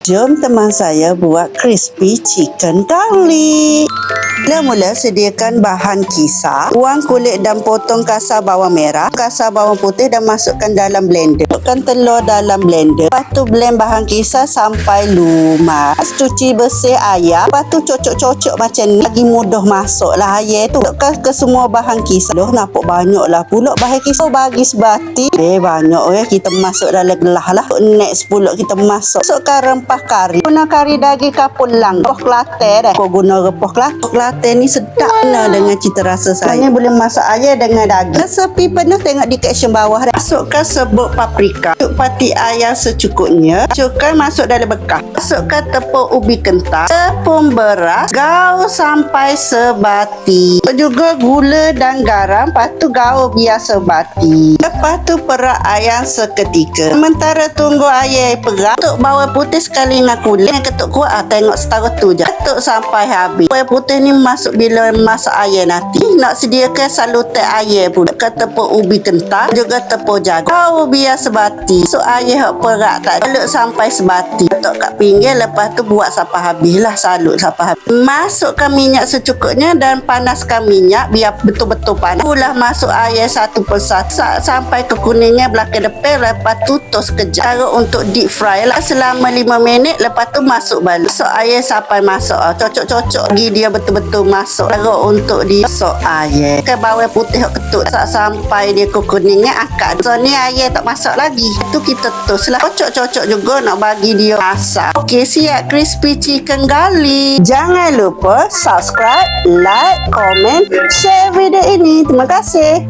Jom teman saya buat crispy chicken garlic. Mula-mula sediakan bahan kisar, buang kulit dan potong kasar bawang merah, kasar bawang putih dan masukkan dalam blender. Masukkan telur dalam blender. Lepas tu blend bahan kisar sampai lumas. Cuci bersih ayam. Lepas tu cocok-cocok macam ni. Lagi mudah masuk lah ayam tu. Masukkan ke semua bahan kisar. Nampak banyak lah pula bahan kisar. Bagi sebati. Banyak kita masuk dalam gelas lah. Next pula kita masukkan rempah kari. Guna kari daging kapulang. Rempah Kelantan dah. Kau guna rempah Kelantan ni sedap dengan cita rasa saya. Ni boleh masak ayam dengan daging. Sepi penuh tengok di caption bawah dah. Masukkan serbuk paprika. Masuk pati ayam secukupnya. Masukkan masuk dalam bekas. Masukkan tepung ubi kentang. Tepung beras. Gaul sampai sebati. Juga gula dan garam. Lepas tu gaul biar sebati. Lepas tu perak ayam seketika. Sementara tunggu ayam perak. Ketuk bawang putih sekali dengan kulit. Ketuk kuat tengok setara tu je. Ketuk sampai habis. Bawang putih ni masuk bila masak ayam nanti. Nak sediakan salutan ayam pun. Ke tepung ubi kentang. Juga tepung jagung. Gaul biar sebati. So ayam hak perak tak baluk sampai sebati. Ketuk kat pinggir. Lepas tu buat sampai habis lah. Salut sampai habis. Masukkan minyak secukupnya dan panaskan minyak biar betul-betul panas. Ulah masuk ayam satu persatu sampai ke kuningnya belakang depan. Lepas tu tos sekejap. Cara untuk deep fry lah selama 5 minit. Lepas tu masuk balik. Masuk ayam sampai masuk. Cocok-cocok lagi dia betul-betul masuk. Cara untuk di masuk ayam. Ke bawang putih ketuk sampai dia ke kuningnya angkat. So ni ayam tak masak lagi. Tu kita tos lah. Cocok-cocok juga nak bagi dia masak. Okey, siap crispy chicken garlic. Jangan lupa subscribe, like, komen, share video ini. Terima kasih.